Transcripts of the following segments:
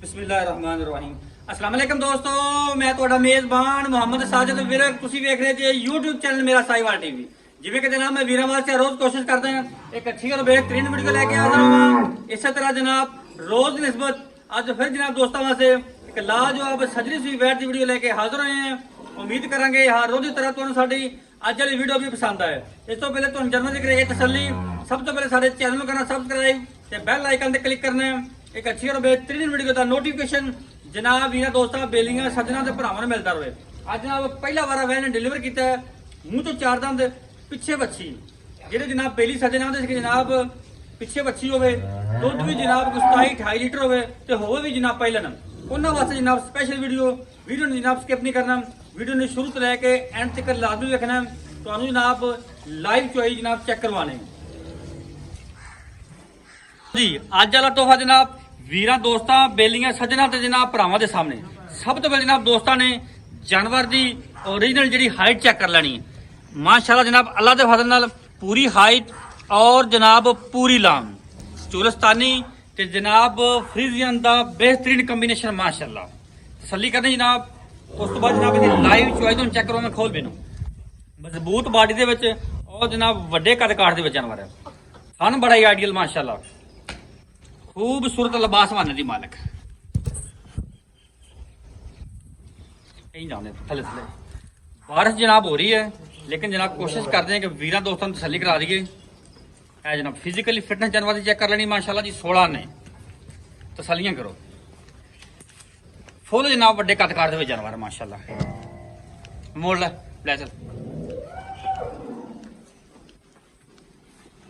ਬਿਸਮਿਲ੍ਲਾਹਿਰਰਹਿਮਾਨਿਰਰਹੀਮ। अस्सलाम वालेकुम दोस्तों, मैं ਤੁਹਾਡਾ ਮੇਜ਼ਬਾਨ ਮੁਹੰਮਦ ਸਾਜਦ ਵਿਰਕ। ਤੁਸੀਂ ਵੇਖ ਰਹੇ ਜੇ YouTube ਚੈਨਲ ਮੇਰਾ ਸਾਈਵਾਲ ਟੀਵੀ। ਜਿਵੇਂ ਕਿ ਜਨਾਬ ਮੈਂ ਵੀਰਾਂ ਵਾਸਤੇ ਰੋਜ਼ ਕੋਸ਼ਿਸ਼ ਕਰਦਾ ਹਾਂ ਇੱਕ ਅੱਛੀ और बेहतरीन वीडियो लेके हाजिर हुआ। इसी तरह जनाब रोज की निस्बत ਅੱਜ ਫਿਰ जनाब दोस्तों वास्ते एक लाजवाब सजरी सी बैठ की वीडियो लेके हाजिर होए हैं। उम्मीद करांगे हर रोज की तरह ਤੁਹਾਨੂੰ ਸਾਡੀ ਅੱਜ ਵਾਲੀ ਵੀਡੀਓ ਵੀ ਪਸੰਦ ਆਏ। ਇਸ ਤੋਂ ਪਹਿਲੇ ਤੁਹਾਨੂੰ ਜਨਮ ਦੀ ਕਰੀਏ ਤਸੱਲੀ, ਸਭ ਤੋਂ ਪਹਿਲੇ ਸਾਡੇ ਚੈਨਲ ਨੂੰ ਕਰਨਾ ਸਬਸਕ੍ਰਾਈਬ ਤੇ ਬੈਲ ਆਈਕਨ ਤੇ ਕਲਿੱਕ ਕਰਨਾ ਹੈ। एक अच्छी और बेहतरीन वीडियो का नोटिफिकेशन जनाब वीर दोस्तों बेलियां सजना के भरावां नूं मिलता रहे। अज जनाब पहला वारा वैन ने डिलीवर किया है मूँह तो चार दंद पिछे बच्ची जेडे जनाब बेली सजना होंदे जनाब पिछे बच्ची होवे दुध भी जनाब 27-28 लीटर होवे ते होवे भी जनाब पहिलन उन्हां वास्ते जनाब स्पेशल वीडियो जनाब स्किप नहीं करना। वीडियो ने शुरू तो लैके एंड तक लाजमी देखना। तुहानूं जनाब लाइव चोई जनाब चेक करवाने जी। अज वाला तोहफा जनाब वीर दोस्तों बेलियां सजना ते जनाब भरावां दे सामने। सब तो पहले जनाब दोस्तों ने जानवर की ओरिजिनल जी हाइट चेक कर लैनी। माशाल्लाह जनाब अल्लाह के फजल नाल पूरी हाइट और जनाब पूरी लाम चूलस्तानी ते जनाब फ्रीजियन का बेहतरीन कंबीनेशन माशाल्लाह तसल्ली करनी जनाब। उस तो बाद जनाब लाइव चुआई तो चेक करो मैं खोल बिनो मजबूत बॉडी दे विच और जनाब वड्डे कद काठ दे विच जानवर है। सन बड़ा ही आइडियल माशाल्लाह खूबसूरत लिबास वाने दी मालिक थले थले बारिश जनाब हो रही है लेकिन जनाब कोशिश करते हैं कि वीर दोस्तों तसल्ली करा दीए। जनाब फिजिकली फिटनेस जानवर की चेक कर लेनी माशाल्लाह जी 16 ने तसल्लियां करो फुल जनाब वड्डे कद काट दे जानवर माशाल्लाह मोड़ ले चल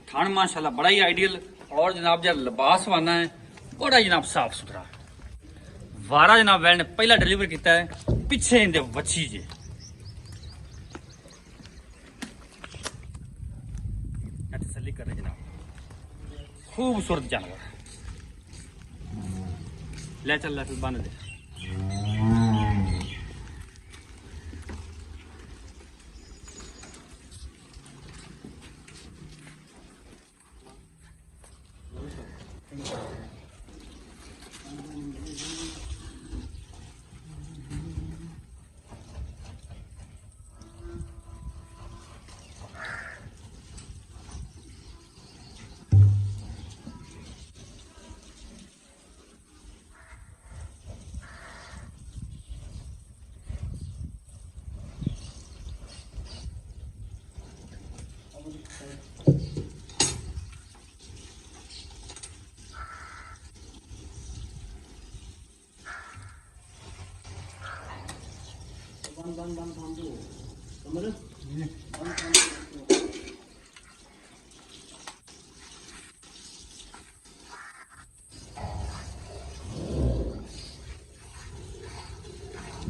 थान माशाल्लाह बड़ा ही आइडियल और जनाब जो लिबास वाना है बड़ा जनाब साफ सुथरा वारा जनाब वैन ने पहला डिलीवर किया है पिछे इनके वच्छी जे तसल्ली कर रहे जनाब खूबसूरत जानवर ले चल बंद दे।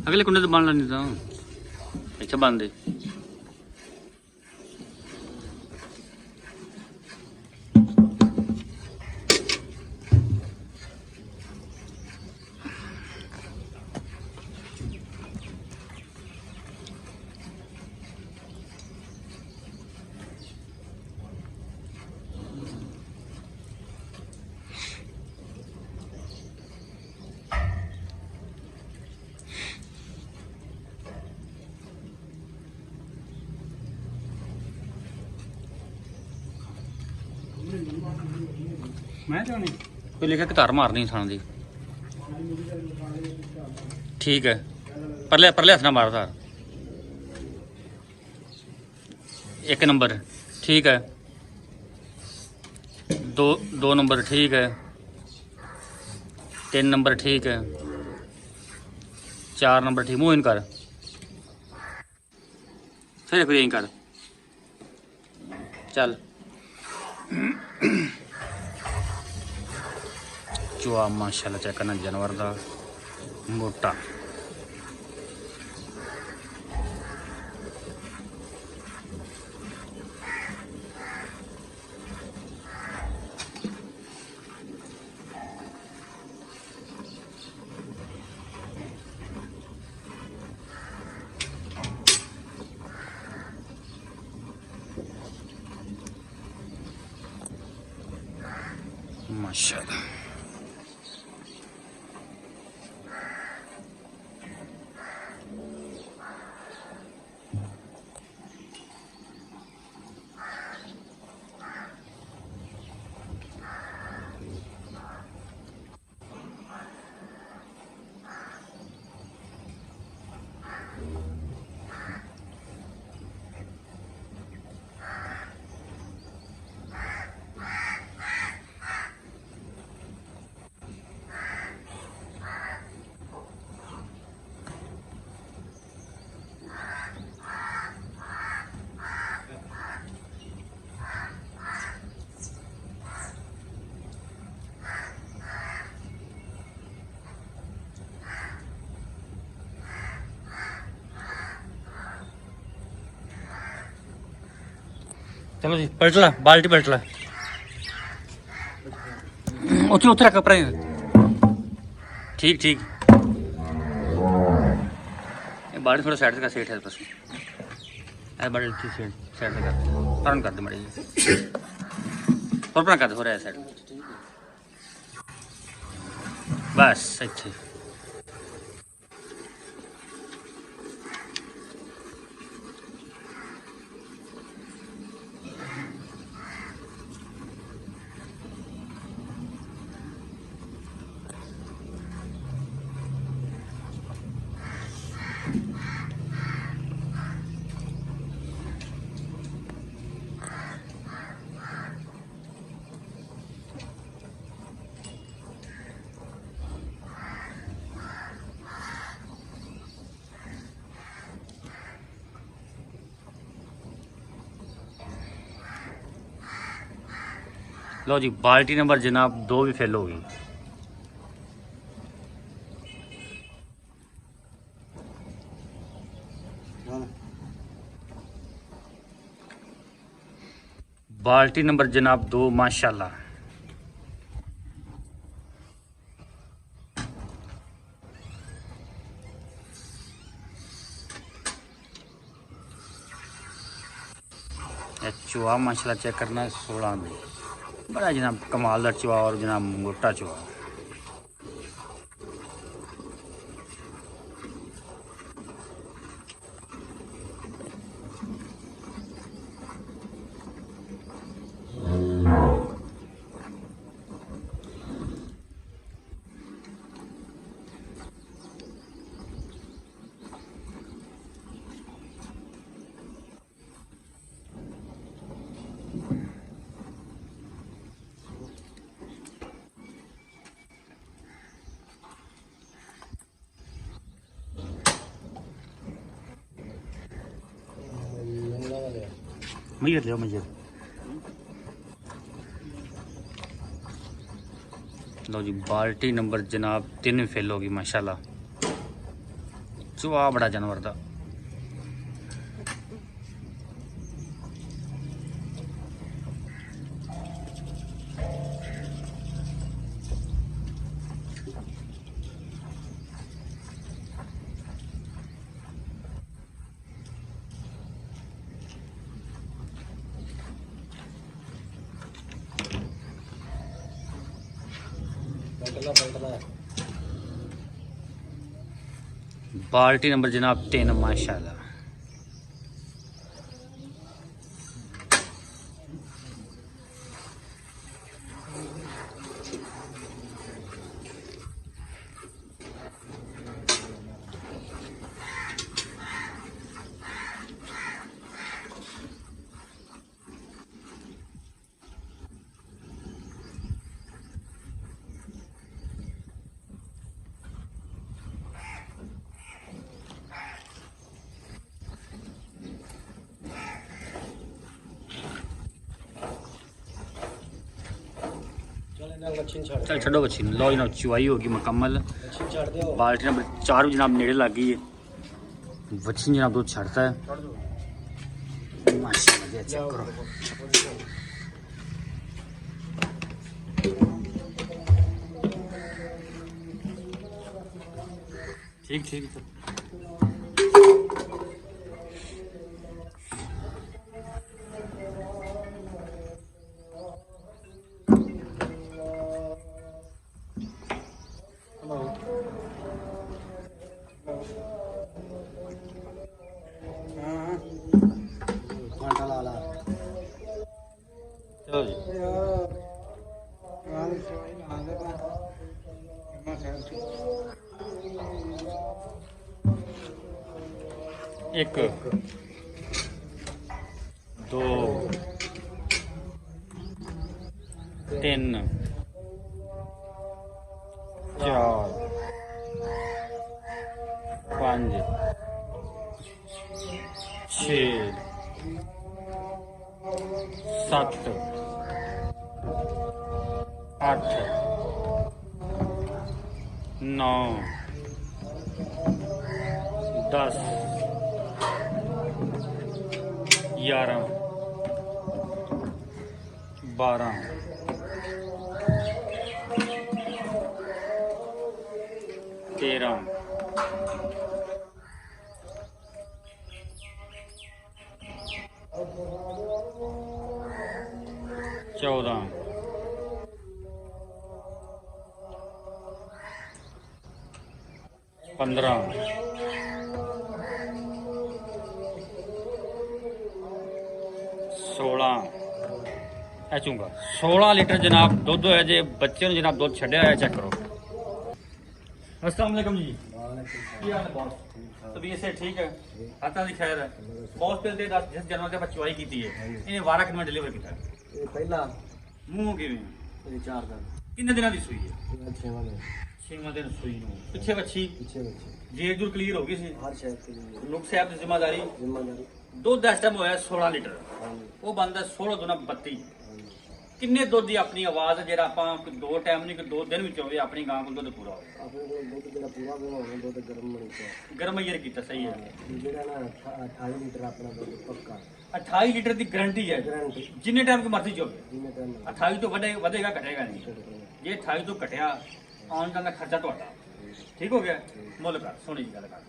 अगले कुंडे तो बन नहीं था अच्छा बन दे। मैं कोई लिखा कतार मारनी थान दी ठीक है परले परले हथ ना मार तार एक नंबर ठीक है दो नंबर ठीक है 3 नंबर ठीक है 4 नंबर ठीक मुँह इन कर फिर यहीं कर चल चुआ माशाल्लाह चेक करना जानवर का मोटा माशाल्लाह चलो जी पलट ला बाल्टी पलट ला उठे उठे रख पर ठीक ठीक बाल्टी थोड़ा साइड से का सेट है बस बाल्टी साइड साइड से कर टर्न कर दे मड़ी और कर दे हो रहा है साइड बस अच्छे लो जी बाल्टी नंबर जनाब 2 भी फेल होगी। बाल्टी नंबर जनाब 2 माशाल्लाह। चुहा माशाल्लाह चेक करना 16 में बड़ा जनाब कमालदार चुहा और जनाब मोटा चुहा। मजर ले मजर लो जी बाल्टी नंबर जनाब 3 फेल होगी माशाल्लाह। चुहा बड़ा जानवर था। बाल्टी नंबर जनाब 3 माशाल्लाह। चल छो बच्ची लो जनाब चुवाई होगी मुकम्मल। बाल्टी नंबर 4 भी जनाब नेड़े लग गई है। बच्ची जनाब दूध छड़ता है माशाल्लाह। चेक करो ठीक ठीक चलो जी एक 2 3 4 5 6 7 8 9 10 11 12 13 14 15 16 ਇਹ ਚੁੰਗਾ 16 ਲੀਟਰ ਜਨਾਬ ਦੁੱਧ ਹੋਇਆ ਜੇ ਬੱਚੇ ਨੂੰ ਜਨਾਬ ਦੁੱਧ ਛੱਡਿਆ ਹੋਇਆ ਚੈੱਕ ਕਰੋ। अस्सलाम वालेकुम जी, ਕੀ ਹਾਲ ਹੈ ਬੌਸ? ਤਬੀਅਤ ਸੇ ਠੀਕ ਹੈ? ਹੱਥਾਂ ਦੀ ਖੈਰ ਹੈ? ਬੌਸ ਪਿਲ ਦੇ ਦੱਸ ਜਿਸ ਜਨਮ ਤੇ ਆਪਾਂ ਚੁਆਈ ਕੀਤੀ ਹੈ ਇਹਨੇ ਵਾਰਾ ਕਿੰਨਾ ਡਿਲੀਵਰ ਕੀਤਾ? ਇਹ ਪਹਿਲਾ ਮੂੰਹ ਕਿਵੇਂ? ਇਹ 4 ਦਿਨ ਕਿੰਨੇ ਦਿਨਾਂ ਦੀ ਸੂਈ ਹੈ? ਇਹ 6ਵਾਂ ਦਿਨ 6ਵਾਂ ਦਿਨ ਸੂਈ ਨੂੰ। ਪਿੱਛੇ ਬੱਚੀ ਪਿੱਛੇ ਬੱਚੇ ਜੇਰ ਜੂਰ ਕਲੀਅਰ ਹੋ ਗਈ ਸੀ? ਹਰ ਸ਼ਹਿਰ ਕੇ ਲਈ ਲੁਕ ਸਾਹਿਬ ਦੀ ਜ਼ਿੰਮੇਵਾਰੀ। ਜ਼ਿੰਮੇਵਾਰੀ। ਦੁੱਧ ਇਸ ਟਾਈਮ ਹੋਇਆ 16 ਲੀਟਰ, ਹਾਂਜੀ ਉਹ ਬੰਦਾ 16 ਦੁਨਾ 32। ਹਾਂਜੀ। ਕਿੰਨੇ ਦੁੱਧ ਦੀ ਆਪਣੀ ਆਵਾਜ਼ ਜਿਹੜਾ ਆਪਾਂ ਕੋਈ ਦੋ ਟਾਈਮ ਨਹੀਂ ਕਿ ਦੋ ਦਿਨ ਵਿੱਚ ਹੋਵੇ ਆਪਣੀ ਗਾਂ ਕੋਲ ਦੁੱਧ ਪੂਰਾ ਹੋਵੇ? ਆਪਣੇ ਕੋਲ ਦੁੱਧ ਜਿਹੜਾ ਪੂਰਾ ਬਣਾਉਣਾ ਦੁੱਧ ਗਰਮ ਬਣੀ ਚਾਹੀਦਾ। ਗਰਮ ਅਈਰ ਕੀਤਾ ਸਹੀ ਹੈ। ਜਿਹੜਾ ਨਾ 28 ਲੀਟਰ ਆਪਣਾ ਦੁੱਧ ਪੱਕਾ 28 ਲੀਟਰ ਦੀ ਗਾਰੰਟੀ ਹੈ, ਗਾਰੰਟੀ ਜਿੰਨੇ ਟਾਈਮ ਕੀ ਮਰਜ਼ੀ ਚੋਵੇ। ਜਿੰਨੇ ਟਾਈਮ 28 ਤੋਂ ਵਧੇਗਾ ਘਟੇਗਾ ਨਹੀਂ। ਜੇ 28 ਤੋਂ ਘਟਿਆ ਆਉਣ ਦਾ ਖਰਚਾ ਤੁਹਾਡਾ ਠੀਕ ਹੋ ਗਿਆ। ਮੁੱਲ ਕਰ ਸੋਹਣੀ ਜੀ ਗੱਲ ਕਰ।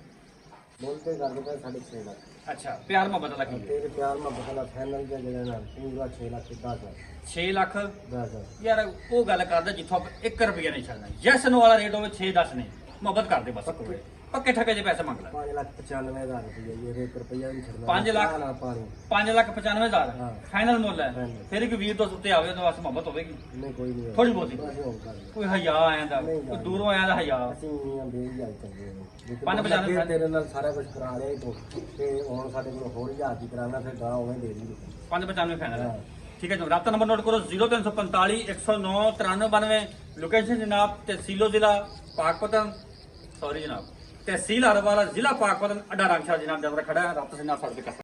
ਬੋਲਤੇ ਕਰਦੇ ਪਏ 6.5 ਲੱਖ। ਅੱਛਾ ਪਿਆਰ ਮੁਹੱਬਤ ਦਾ ਕੀ ਹੈ? ਤੇਰੇ ਪਿਆਰ ਨਾਲ ਬਖਲਾ ਫਾਈਨਲ ਦਾ ਜਿਹੜਾ ਨਾ ਪੂਰਾ 6 ਲੱਖ 10 ਹਜ਼ਾਰ 6 ਲੱਖ 10 ਹਜ਼ਾਰ। ਯਾਰ ਉਹ ਗੱਲ ਕਰਦਾ ਜਿੱਥੋਂ 1 ਰੁਪਿਆ ਨਹੀਂ ਛੱਡਣਾ। ਯੈਸ ਨੋ ਵਾਲਾ ਰੇਟ ਹੋਵੇ 6 10 ਨਹੀਂ, ਮੁਹੱਬਤ ਕਰਦੇ ਬਸ। ਪੱਕੇ ਠੱਕੇ ਜੇ ਪੈਸੇ ਮੰਗ ਲੈ। 5 ਲੱਖ 95 ਹਜ਼ਾਰ ਰੁਪਏ ਇਹ 1 ਰੁਪਿਆ ਨਹੀਂ ਛੱਡਣਾ। 5 ਲੱਖ ਨਾ ਪਾਣੀ 5 ਲੱਖ 95 ਹਜ਼ਾਰ ਹਾਂ। ਫਾਈਨਲ ਮੁੱਲ ਹੈ। Final। ਫਿਰ ਇੱਕ ਵੀਰ ਤੋਂ ਉੱਤੇ ਆਵੇ ਤਾਂ ਬਸ ਮੁਹੱਬਤ ਹੋਵੇਗੀ ਨਹੀਂ ਕੋਈ ਨਹੀਂ ਥੋੜੀ ਬਹੁਤੀ। ਅਸੀਂ ਹੋਂ ਕਰ ਲਏ। ਕੋਈ ਹਯਾ ਆਇਆਂਦਾ ਕੋਈ ਦੂਰੋਂ ਆਇਆਂਦਾ ਹਯਾ। ਅਸੀਂ ਨਹੀਂ ਆਂਦੇ ਹੀ ਜਾਈ ਚੱਲਦੇ ਹਾਂ। ਪੰਜ ਪੰਜਾਹ ਅੱਗੇ ਤੇਰੇ ਨਾਲ ਸਾਰਾ ਕੁਝ ਕਰਾ ਲਿਆ ਤੂੰ ਤੇ ਹੁਣ ਸਾਡੇ ਕੋਲ ਹੋਰ ਹਜ਼ਾਰ ਦੀ ਕਰਾਉਣਾ ਫਿਰ ਗਾਂ ਉਵੇਂ ਦੇ ਦੀ 595 ਫਾਈਨਲ ਹਾਂ। ਠੀਕ ਹੈ ਜੀ। ਰਾਬਤਾ ਨੰਬਰ ਨੋਟ ਕਰੋ 0345 109 9392। ਲੋਕੇਸ਼ਨ ਜਨਾਬ ਤਹਿਸੀਲੋ ਜ਼ਿਲ੍ਹਾ ਪਾਕਪਤਨ, ਸੌਰੀ ਜਨਾਬ ਤਹਿਸੀਲ ਹਰਵਾਲਾ ਜ਼ਿਲ੍ਹਾ ਪਾਕਪਤਨ, ਅੱਡਾ ਰਾਮਸ਼ਾਹ ਜਨਾਬ ਜਬਰ ਖੜਾ ਹੈ। ਰਾਬਤਾ से नाम सर्च कर सकते हैं।